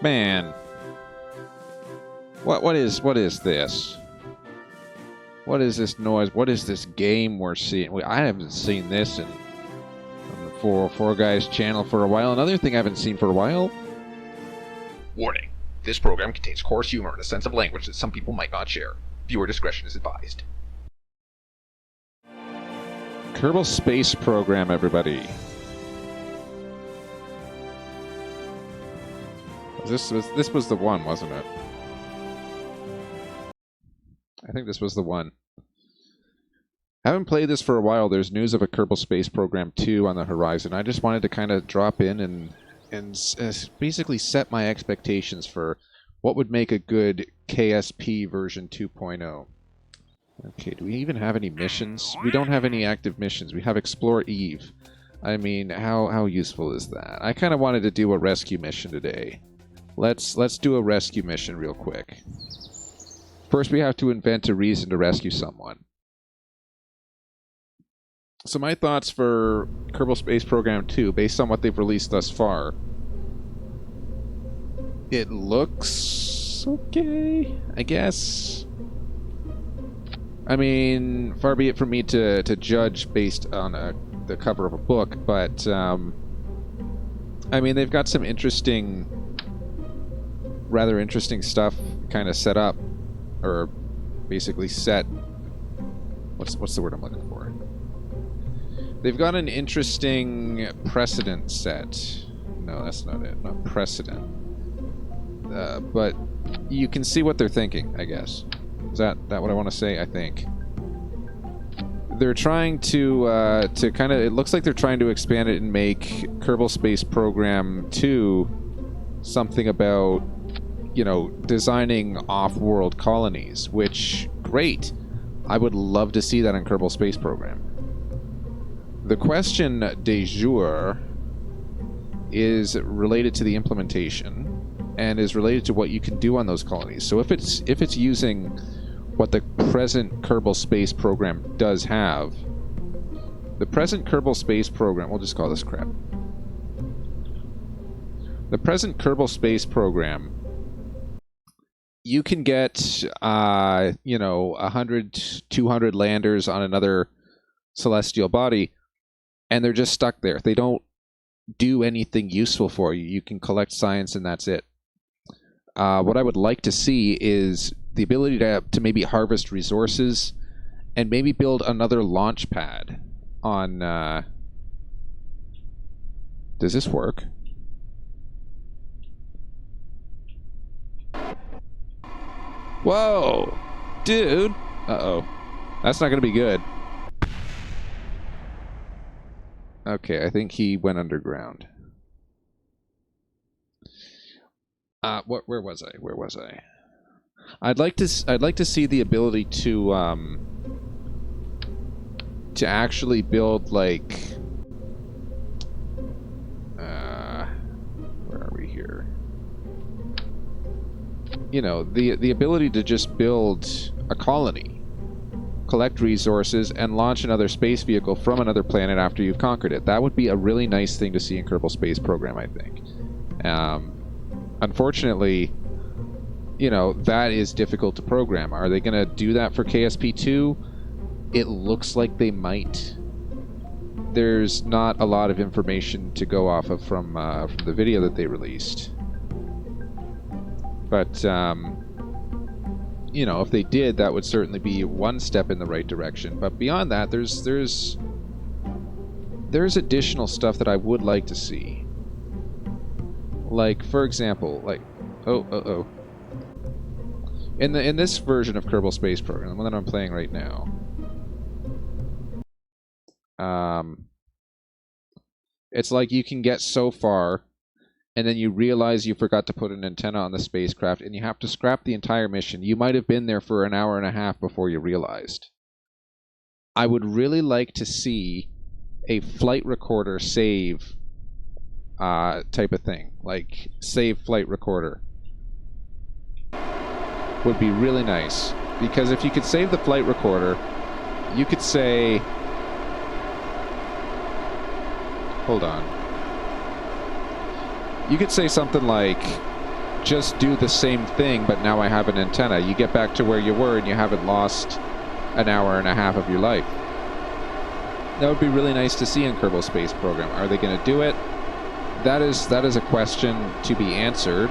Man. What is this? What is this noise? What is this game we're seeing? I haven't seen this on the 404 Guys channel for a while. Another thing I haven't seen for a while. Warning. This program contains coarse humor and a sense of language that some people might not share. Viewer discretion is advised. Kerbal Space Program, everybody. This was the one, wasn't it? I think this was the one. Haven't played this for a while. There's news of a Kerbal Space Program 2 on the horizon. I just wanted to kind of drop in and basically set my expectations for what would make a good KSP version 2.0. Okay, do we even have any missions? We don't have any active missions. We have Explore Eve. I mean, how useful is that? I kind of wanted to do a rescue mission today. Let's do a rescue mission real quick. First, we have to invent a reason to rescue someone. So my thoughts for Kerbal Space Program 2, based on what they've released thus far. It looks okay, I guess. I mean, far be it from me to judge based on the cover of a book, but, I mean, they've got some rather interesting stuff kind of set up, or basically set. What's the word I'm looking for? They've got an interesting precedent set. No, that's not it. Not precedent. But you can see what they're thinking, I guess. Is that what I want to say? I think they're trying to kind of. It looks like they're trying to expand it and make Kerbal Space Program 2 something about, you know, designing off-world colonies. Which, great. I would love to see that in Kerbal Space Program. The question de jour is related to the implementation and is related to what you can do on those colonies. So if it's using what the present Kerbal Space Program does have, the present Kerbal Space Program, we'll just call this crap. The present Kerbal Space Program, you can get, you know, 100, 200 landers on another celestial body, and they're just stuck there. They don't do anything useful for you. You can collect science and that's it. What I would like to see is the ability to maybe harvest resources and maybe build another launch pad on... Does this work? Whoa! Dude! Uh-oh. That's not going to be good. Okay, I think he went underground. Where was I? I'd like to see the ability to actually build, like, where are we here? You know, the ability to just build a colony, collect resources, and launch another space vehicle from another planet after you've conquered it. That would be a really nice thing to see in Kerbal Space Program, I think. Unfortunately, you know, that is difficult to program. Are they going to do that for KSP2? It looks like they might. There's not a lot of information to go off of from the video that they released. But, you know, if they did, that would certainly be one step in the right direction. But beyond that, there's additional stuff that I would like to see. Like, for example, like, in this version of Kerbal Space Program, the one that I'm playing right now, it's like you can get so far, and then you realize you forgot to put an antenna on the spacecraft, and you have to scrap the entire mission. You might have been there for an hour and a half before you realized. I would really like to see a flight recorder save type of thing. Like, save flight recorder. Would be really nice. Because if you could save the flight recorder, you could say... Hold on. You could say something like, just do the same thing, but now I have an antenna. You get back to where you were and you haven't lost an hour and a half of your life. That would be really nice to see in Kerbal Space Program. Are they going to do it? That is a question to be answered.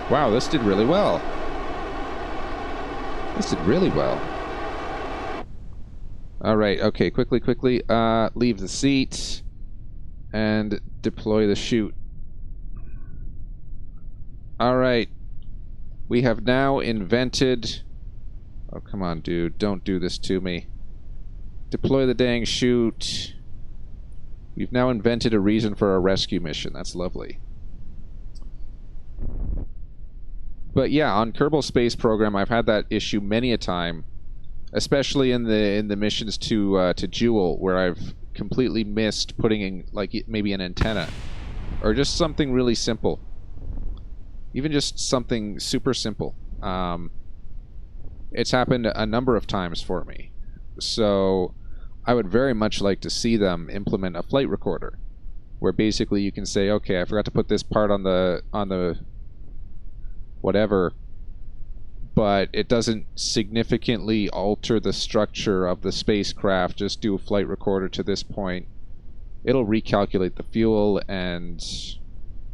Wow, this did really well. This did really well. Alright, okay, quickly. Leave the seat and deploy the chute. Alright. We have now invented... Oh, come on, dude. Don't do this to me. Deploy the dang chute. We've now invented a reason for a rescue mission. That's lovely. But yeah, on Kerbal Space Program, I've had that issue many a time, especially in the missions to Jewel, where I've completely missed putting in like maybe an antenna, or just something really simple. Even just something super simple. It's happened a number of times for me. So I would very much like to see them implement a flight recorder, where basically you can say, okay, I forgot to put this part on the whatever, but it doesn't significantly alter the structure of the spacecraft. Just do a flight recorder to this point. It'll recalculate the fuel and,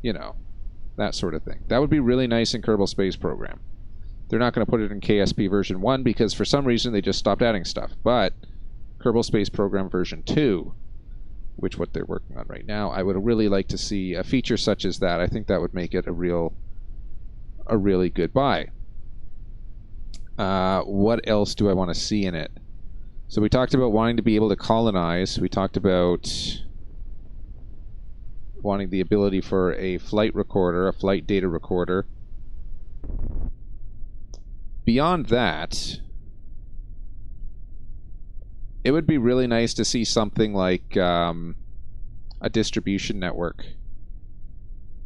you know, that sort of thing. That would be really nice in Kerbal Space Program. They're not going to put it in KSP version 1 because for some reason they just stopped adding stuff. But Kerbal Space Program version 2, which what they're working on right now, I would really like to see a feature such as that. I think that would make it a really good buy. What else do I want to see in it? So we talked about wanting to be able to colonize. We talked about wanting the ability for a flight recorder, a flight data recorder. Beyond that, it would be really nice to see something like a distribution network,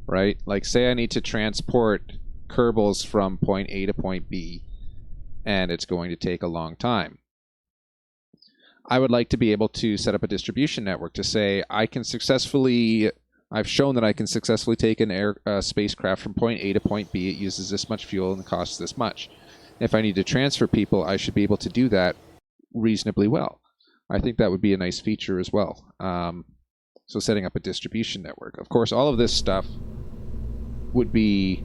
right? Like, say I need to transport Kerbals from point A to point B, and it's going to take a long time. I would like to be able to set up a distribution network to say I've shown that I can successfully take an spacecraft from point A to point B. It uses this much fuel and costs this much. If I need to transfer people, I should be able to do that reasonably well. I think that would be a nice feature as well. So setting up a distribution network. Of course, all of this stuff would be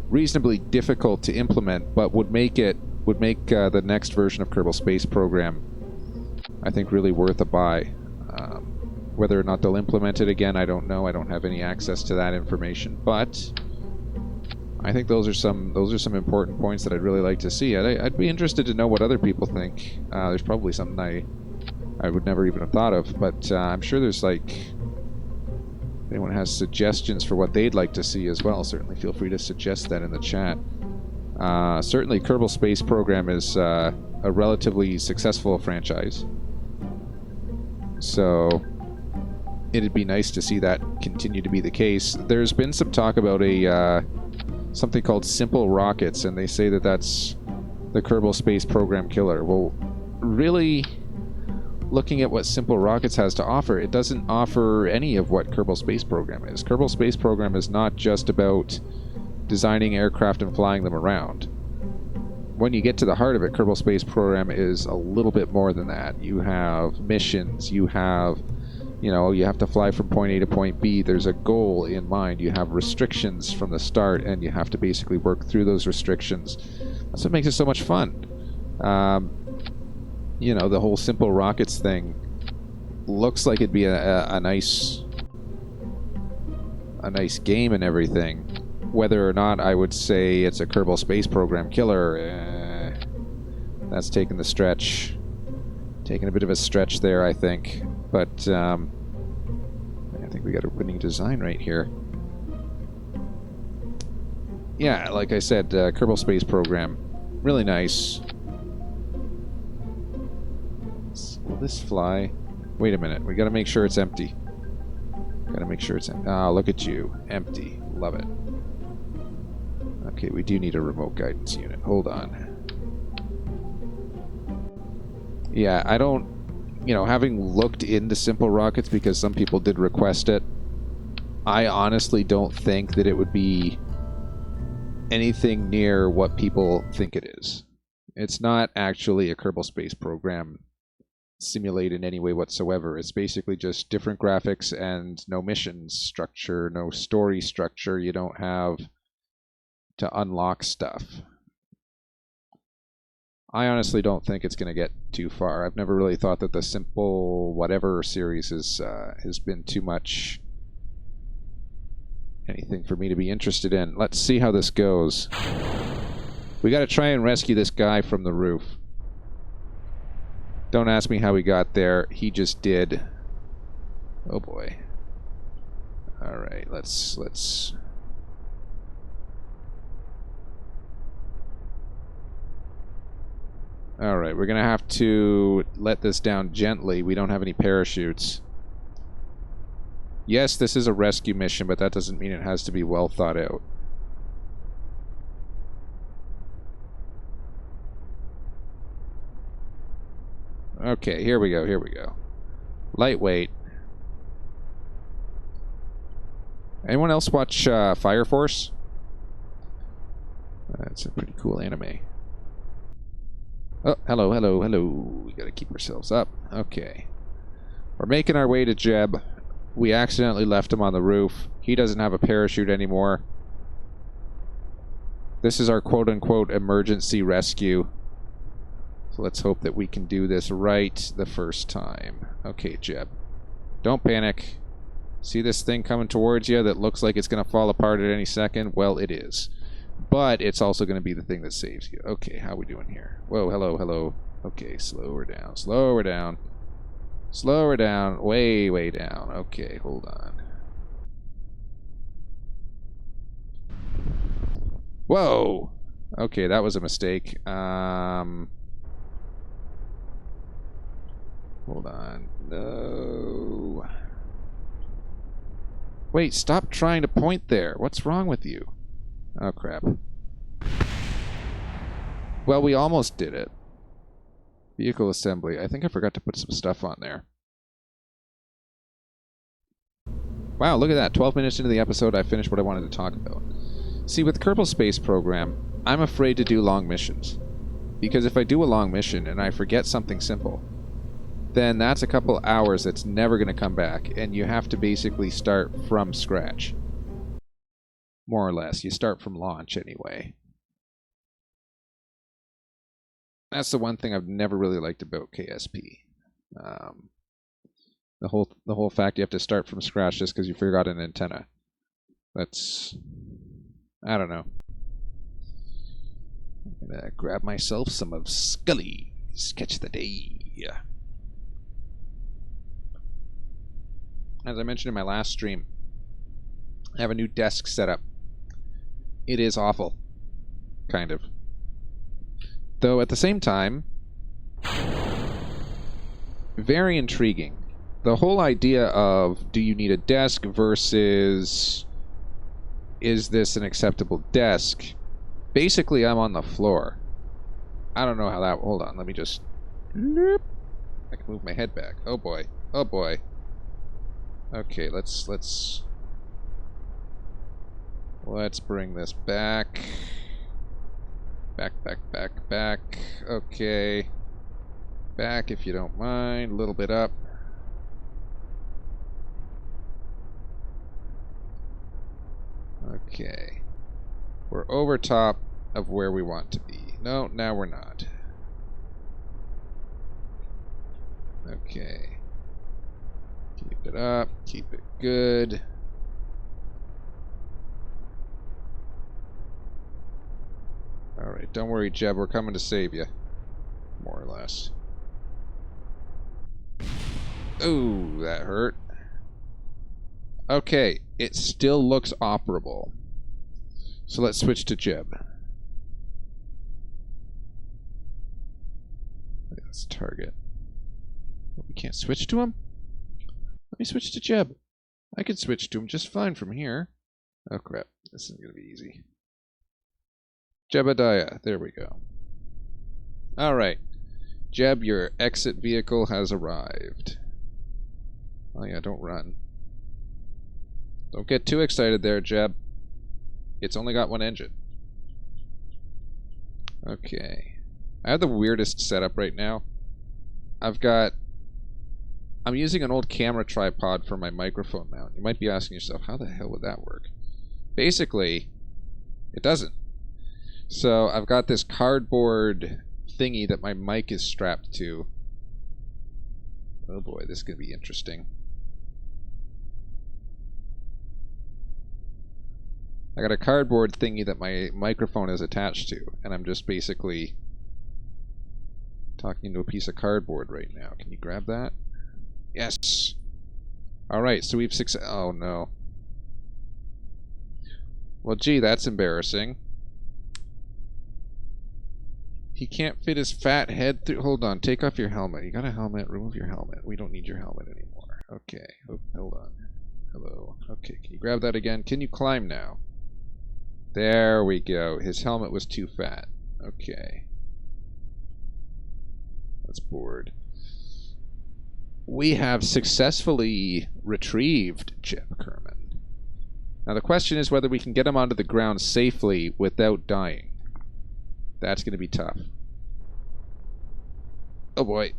reasonably difficult to implement, but would make the next version of Kerbal Space Program, I think, really worth a buy. Whether or not they'll implement it again, I don't know. I don't have any access to that information, but I think those are some important points that I'd really like to see. I'd be interested to know what other people think. There's probably something I would never even have thought of, but I'm sure there's like, if anyone has suggestions for what they'd like to see as well, certainly feel free to suggest that in the chat. Certainly Kerbal Space Program is a relatively successful franchise, so it'd be nice to see that continue to be the case. There's been some talk about something called Simple Rockets, and they say that that's the Kerbal Space Program killer. Well, really, looking at what Simple Rockets has to offer, it doesn't offer any of what Kerbal Space Program is. Kerbal Space Program is not just about designing aircraft and flying them around. When you get to the heart of it, Kerbal Space Program is a little bit more than that. You have missions, you have to fly from point A to point B. There's a goal in mind. You have restrictions from the start, and you have to basically work through those restrictions. That's what makes it so much fun. The whole Simple Rockets thing looks like it'd be a nice game and everything. Whether or not I would say it's a Kerbal Space Program killer, that's taking the stretch. Taking a bit of a stretch there, I think. But I think we got a winning design right here. Yeah, like I said, Kerbal Space Program, really nice. Will this fly? Wait a minute, we gotta make sure it's empty. Gotta make sure it's empty. Ah, look at you, empty. Love it. Okay, we do need a remote guidance unit. Hold on. Yeah, I don't... having looked into Simple Rockets, because some people did request it, I honestly don't think that it would be anything near what people think it is. It's not actually a Kerbal Space Program simulate in any way whatsoever. It's basically just different graphics and no mission structure, no story structure. You don't have to unlock stuff. I honestly don't think it's going to get too far. I've never really thought that the simple whatever series has been too much anything for me to be interested in. Let's see how this goes. We got to try and rescue this guy from the roof. Don't ask me how he got there. He just did. Oh boy. All right, let's. All right, we're gonna have to let this down gently. We don't have any parachutes. Yes, this is a rescue mission, but that doesn't mean it has to be well thought out. Okay, here we go, here we go. Lightweight. Anyone else watch Fire Force? That's a pretty cool anime. Oh, hello, hello, hello. We gotta keep ourselves up. Okay. We're making our way to Jeb. We accidentally left him on the roof. He doesn't have a parachute anymore. This is our quote-unquote emergency rescue. So let's hope that we can do this right the first time. Okay, Jeb. Don't panic. See this thing coming towards you that looks like it's going to fall apart at any second? Well, it is. But it's also going to be the thing that saves you. Okay, how we doing here? Whoa, hello, hello. Okay, slow her down. Slow her down. Slow her down. Way, way down. Okay, hold on. Whoa! Okay, that was a mistake. Hold on. No. Wait, stop trying to point there. What's wrong with you? Oh, crap. Well, we almost did it. Vehicle assembly. I think I forgot to put some stuff on there. Wow, look at that. 12 minutes into the episode, I finished what I wanted to talk about. See, with Kerbal Space Program, I'm afraid to do long missions. Because if I do a long mission and I forget something simple, then that's a couple hours that's never going to come back, and you have to basically start from scratch. More or less. You start from launch anyway. That's the one thing I've never really liked about KSP. The whole fact you have to start from scratch just because you forgot an antenna. That's... I don't know. I'm gonna grab myself some of Scully's Catch the Day. As I mentioned in my last stream, I have a new desk set up. It is awful. Kind of. Though at the same time, very intriguing. The whole idea of, do you need a desk versus, is this an acceptable desk? Basically, I'm on the floor. I don't know how that... Hold on, let me just... I can move my head back. Oh boy. Oh boy. Okay, let's bring this back. Back. Okay. Back if you don't mind. A little bit up. Okay. We're over top of where we want to be. No, now we're not. Okay. Keep it up. Keep it good. Alright, don't worry, Jeb. We're coming to save you. More or less. Ooh, that hurt. Okay, it still looks operable. So let's switch to Jeb. Let's target. We can't switch to him? Let me switch to Jeb. I can switch to him just fine from here. Oh crap, this isn't going to be easy. Jebediah, there we go. Alright. Jeb, your exit vehicle has arrived. Oh yeah, don't run. Don't get too excited there, Jeb. It's only got one engine. Okay. I have the weirdest setup right now. I'm using an old camera tripod for my microphone mount. You might be asking yourself, how the hell would that work? Basically, it doesn't. So I've got this cardboard thingy that my mic is strapped to. Oh boy, this is going to be interesting. I got a cardboard thingy that my microphone is attached to, and I'm just basically talking to a piece of cardboard right now. Can you grab that? Yes! Alright, so we've oh no. Well, gee, that's embarrassing. He can't fit his fat head through. Hold on, take off your helmet. You got a helmet, remove your helmet. We don't need your helmet anymore. Okay, oh, hold on. Hello. Okay, can you grab that again? Can you climb now? There we go. His helmet was too fat. Okay. That's bored. We have successfully retrieved Jeb Kerman. Now the question is whether we can get him onto the ground safely without dying. That's going to be tough. Oh boy.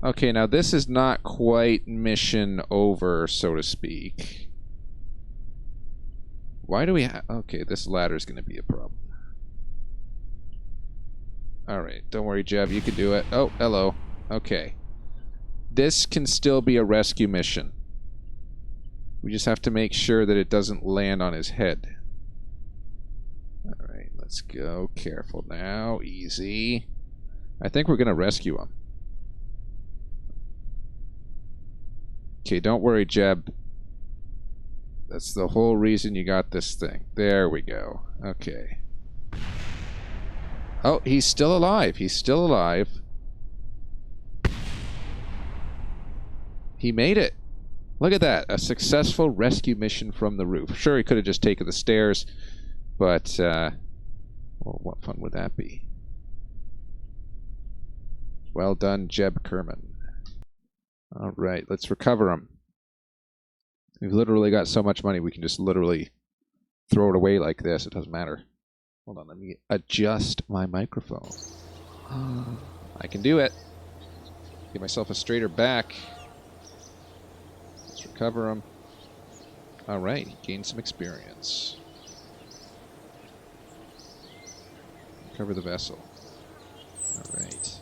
Okay, now this is not quite mission over, so to speak. Why do we have... Okay, this ladder's going to be a problem. Alright, don't worry, Jeb, you can do it. Oh, hello. Okay. This can still be a rescue mission. We just have to make sure that it doesn't land on his head. Alright, let's go. Careful now. Easy. I think we're going to rescue him. Okay, don't worry, Jeb. That's the whole reason you got this thing. There we go. Okay. Oh, he's still alive. He's still alive. He made it. Look at that. A successful rescue mission from the roof. Sure, he could have just taken the stairs, but, well, what fun would that be? Well done, Jeb Kerman. Alright, let's recover him. We've literally got so much money, we can just literally throw it away like this. It doesn't matter. Hold on, let me adjust my microphone. I can do it. Give myself a straighter back. Let's recover him. Alright, gain some experience. Recover the vessel. Alright.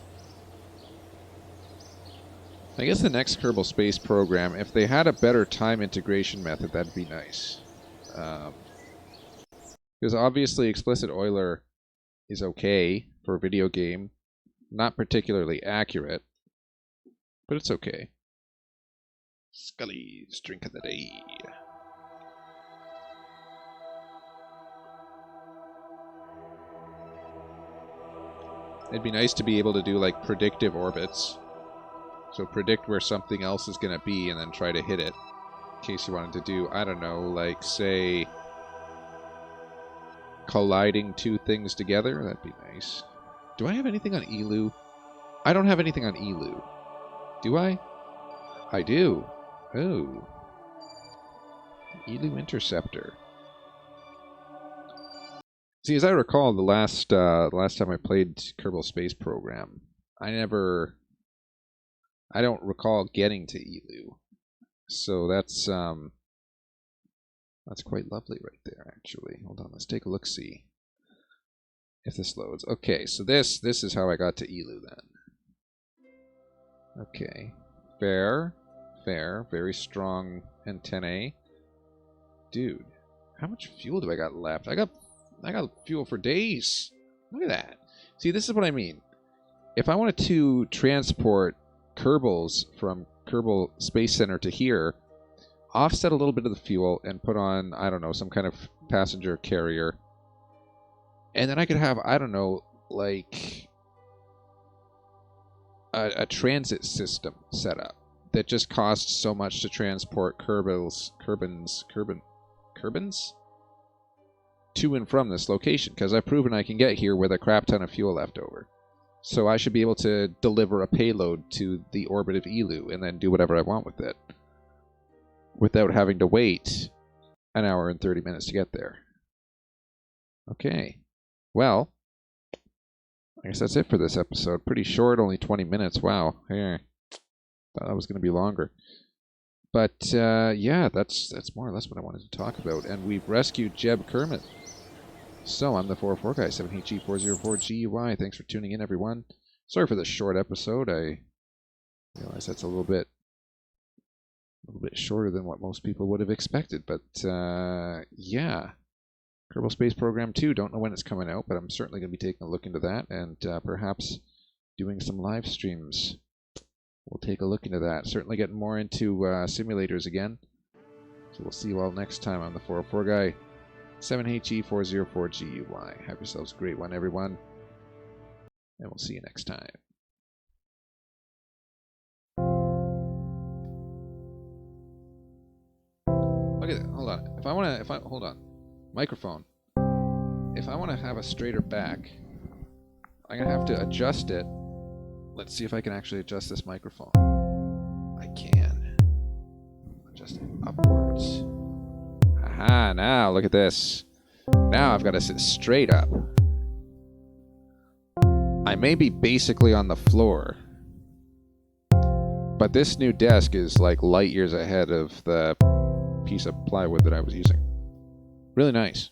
I guess the next Kerbal Space Program, if they had a better time integration method, that'd be nice. Because obviously Explicit Euler is okay for a video game. Not particularly accurate, but it's okay. Scully's drink of the day. It'd be nice to be able to do like predictive orbits. So predict where something else is going to be and then try to hit it. In case you wanted to do, I don't know, like, say, colliding two things together. That'd be nice. Do I have anything on Elu? I don't have anything on Elu. Do I? I do. Oh. Elu Interceptor. See, as I recall, the last time I played Kerbal Space Program, I don't recall getting to Elu. So that's quite lovely right there, actually. Hold on, let's take a look-see. If this loads. Okay, so this is how I got to Elu then. Okay. Fair. Very strong antennae. Dude, how much fuel do I got left? I got fuel for days. Look at that. See, this is what I mean. If I wanted to transport Kerbals from Kerbal Space Center to here, offset a little bit of the fuel and put on, I don't know, some kind of passenger carrier. And then I could have, I don't know, like a transit system set up that just costs so much to transport Kerbins to and from this location, because I've proven I can get here with a crap ton of fuel left over. So I should be able to deliver a payload to the orbit of Elu and then do whatever I want with it without having to wait an hour and 30 minutes to get there. Okay. Well, I guess that's it for this episode. Pretty short, only 20 minutes. Wow. Yeah. Thought that was going to be longer. But yeah, that's more or less what I wanted to talk about. And we've rescued Jeb Kermit. So I'm the 404 guy, 7HG404GUI. Thanks for tuning in, everyone. Sorry for the short episode. I realize that's a little bit shorter than what most people would have expected. But yeah, Kerbal Space Program 2. Don't know when it's coming out, but I'm certainly going to be taking a look into that and perhaps doing some live streams. We'll take a look into that. Certainly getting more into simulators again. So we'll see you all next time. I'm the 404 guy, 7HE404GUY. Have yourselves a great one, everyone. And we'll see you next time. Look at that. Hold on. Hold on. Microphone. If I want to have a straighter back, I'm going to have to adjust it. Let's see if I can actually adjust this microphone. I can. Adjust it upwards. Aha, now look at this. Now I've got to sit straight up. I may be basically on the floor, but this new desk is like light years ahead of the piece of plywood that I was using. Really nice.